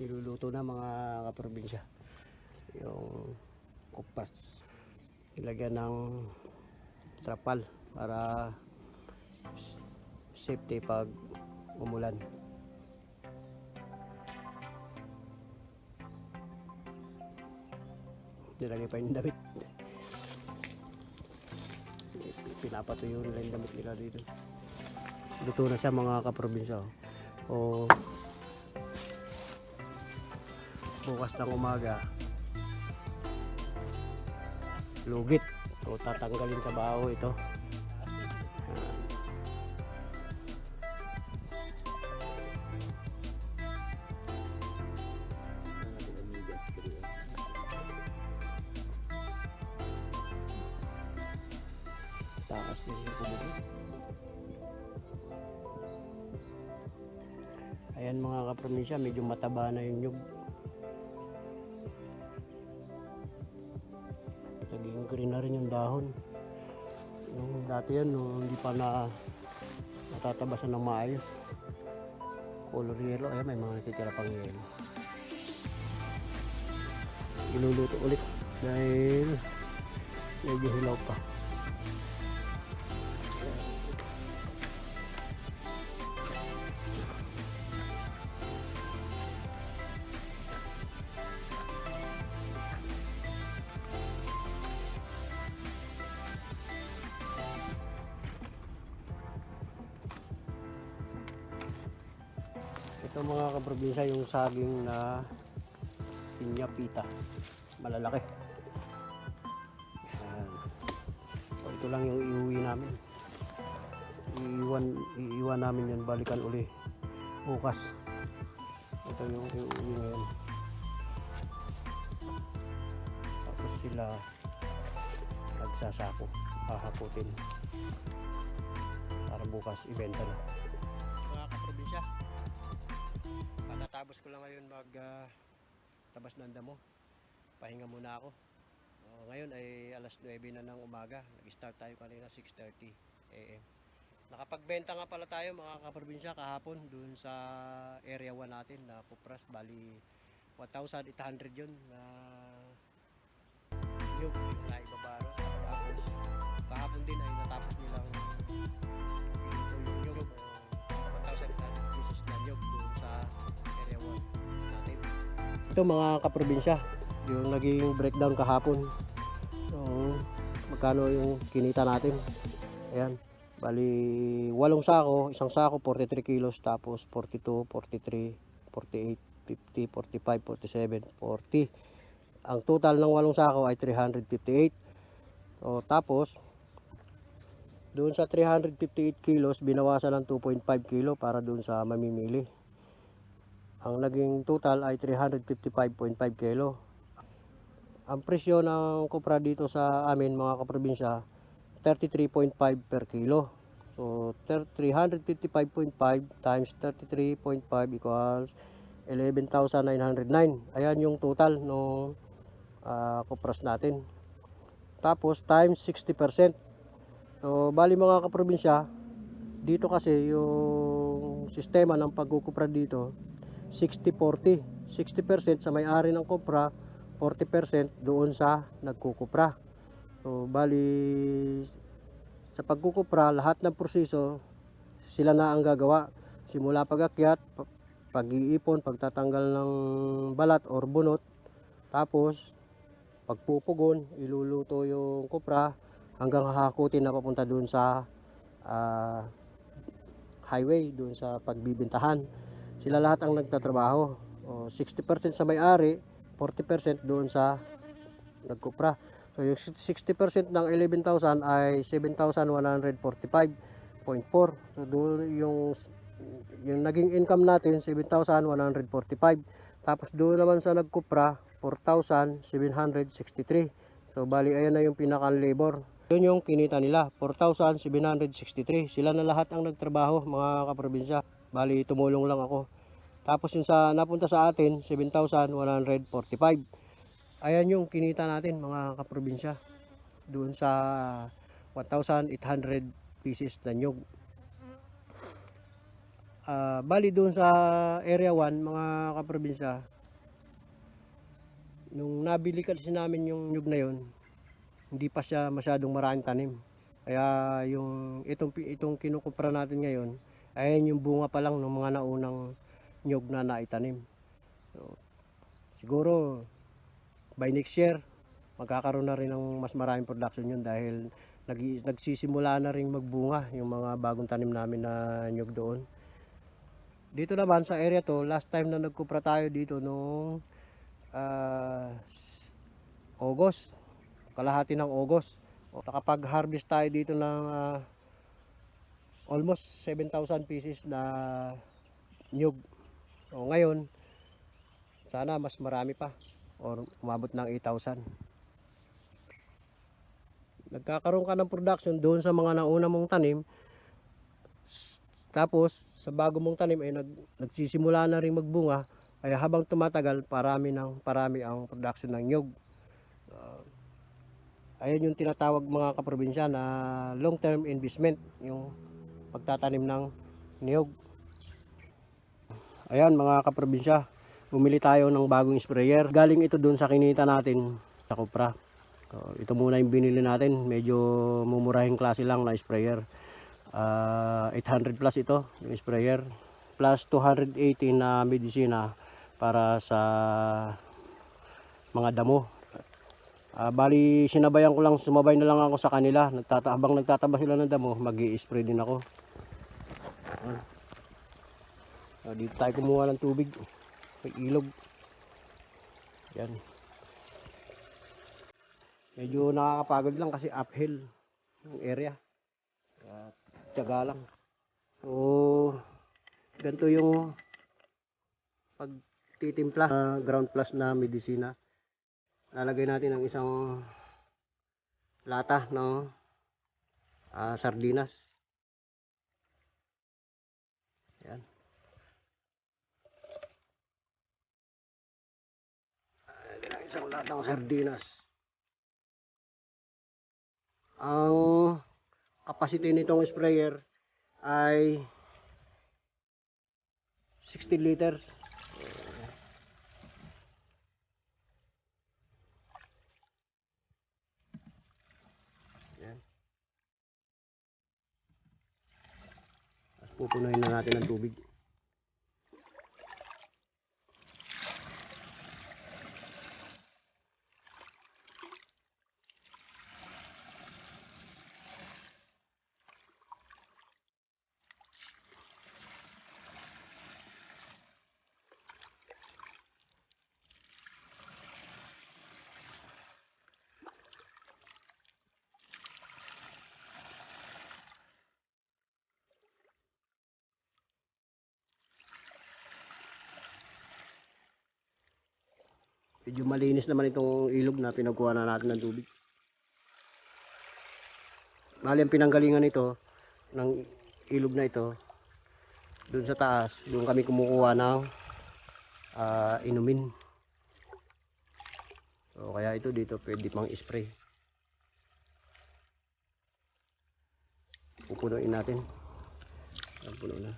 niluluto na mga kaprobinsya. Yung kupas. Ilagyan ng trapal para safety pag umulan. Nilagay pa yung damit. Pinapatuyo nila yung damit nila dito. Luto na siya mga kaprobinsya. O bukas ng umaga lugit. O tatanggalin sa baho ito. Takas din yung kubuto. Ayan mga kaprobinsya, medyo mataba na yung nyug. Naging green na rin yung dahon. Yung dati yan, hindi pa na natatabasan ng maayos. Color yellow, ayan may mga natitira pang yellow. Iluluto ulit dahil medyo hilaw pa. Ito mga kaprobinsya, yung saging na pinya pita, malalaki. Ayan. O, ito lang yung iuwi namin. Iiwan namin yan, balikan uli bukas. Ito yung iuwi ngayon. Tapos sila nagsasako, hahaputin para bukas ibenta na. Mga kaprobinsya, patatapos ko lang ngayon tabas ng damo. Pahinga muna ako. Ngayon ay alas 9 na ng umaga. Nag-start tayo kanina 6:30 AM. Nakapagbenta nga pala tayo mga kaprobinsya kahapon dun sa area 1 natin na Kupras. Bali 1,800 yun na nyug na ibabaro. Tapos kahapon din ay natapos nilang yung nyug 1,800 pieces na nyug dun sa area 1 natin. Ito mga kaprobinsya, yung naging breakdown kahapon. So, magkano yung kinita natin? Ayan, bali 8 sako, isang sako 43 kilos, tapos 42, 43, 48, 50, 45, 47, 40. Ang total ng 8 sako ay 358. So, tapos doon sa 358 kilos, binawasan ng 2.5 kilo para doon sa mamimili. Ang naging total ay 355.5 kilo. Ang presyo ng kopra dito sa amin mga kaprobinsya, 33.5 per kilo. So 355.5 times 33.5 equals 11,909. Ayan yung total ng kopras natin. Tapos times 60%. So bali mga kaprobinsya, dito kasi yung sistema ng pagkukupra dito 60-40, 60% sa may-ari ng kopra, 40% doon sa nagkukupra. So bali sa pagkukupra, lahat ng proseso sila na ang gagawa. Simula pag-akyat, pag-iipon, pagtatanggal ng balat or bunot, tapos pagpupugon, iluluto yung kopra hanggang hahakutin na papunta doon sa highway, doon sa pagbibintahan. Sila lahat ang nagtatrabaho. 60% sa may-ari, 40% doon sa nagkupra. So yung 60% ng 11,000 ay 7,145.4. So doon yung naging income natin 7,145. Tapos doon naman sa nagkupra 4,763. So bali ayan na yung pinakang labor. Yun yung kinita nila, 4,763. Sila na lahat ang nagtrabaho mga kaprobinsya. Bali tumulong lang ako. Tapos yung sa napunta sa atin 7,145. Ayan yung kinita natin mga kaprobinsya doon sa 1,800 pieces na nyug. Bali doon sa Area 1, mga kaprobinsya, nung nabili kasi namin yung nyug na yon, hindi pa siya masyadong maraming tanim. Kaya yung itong kinukupra natin ngayon, ayan yung bunga pa lang ng mga naunang nyug na naitanim. So, siguro by next year magkakaroon na rin ng mas maraming production yun dahil nagsisimula na rin magbunga yung mga bagong tanim namin na nyug doon. Dito naman sa area to, last time na nagkupra tayo dito nung August, kalahati ng August. Nakapag-harvest tayo dito ng almost 7,000 pieces na nyug. So ngayon, sana mas marami pa or umabot ng 8,000. Nagkakaroon ka ng production doon sa mga nauna mong tanim, tapos sa bago mong tanim ay nagsisimula na rin magbunga, kaya habang tumatagal parami ang production ng nyug. Ayan yung tinatawag mga kaprobinsya na long term investment, yung pagtatanim ng niyog. Ayan mga kaprobinsya, bumili tayo ng bagong sprayer. Galing ito doon sa kinita natin sa Cupra. So, ito muna yung binili natin, medyo mumurahing klase lang na sprayer. 800 plus ito yung sprayer, plus 280 na medisina para sa mga damo. Bali sinabayan ko lang, sumabay na lang ako sa kanila. Habang nagtataba sila ng damo, mag-i-spray din ako. Dito tayo kumuha ng tubig, may ilog. Yan. Medyo nakakapagod lang kasi uphill yung area. Tiyaga lang. So, ganito yung pagtitimpla ground plus na medisina. Lalagay natin ang isang lata ng sardinas. Yan. Lalagay ang isang lata ng sardinas. Ang capacity nitong sprayer ay 60 liters. Yan. Tapos pupunuin na natin ng tubig. Medyo malinis naman itong ilog na pinagkuha na natin ng tubig. Bali ang pinanggalingan nito ng ilog na ito, doon sa taas, doon kami kumukuha ng inumin. So kaya ito dito pwede pang spray. Pupunuin natin. Puno na.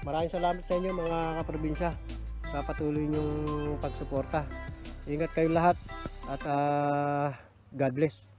Maraming salamat sa inyo mga kaprobinsya sa patuloy niyong pagsuporta. Ingat kayo lahat at God bless.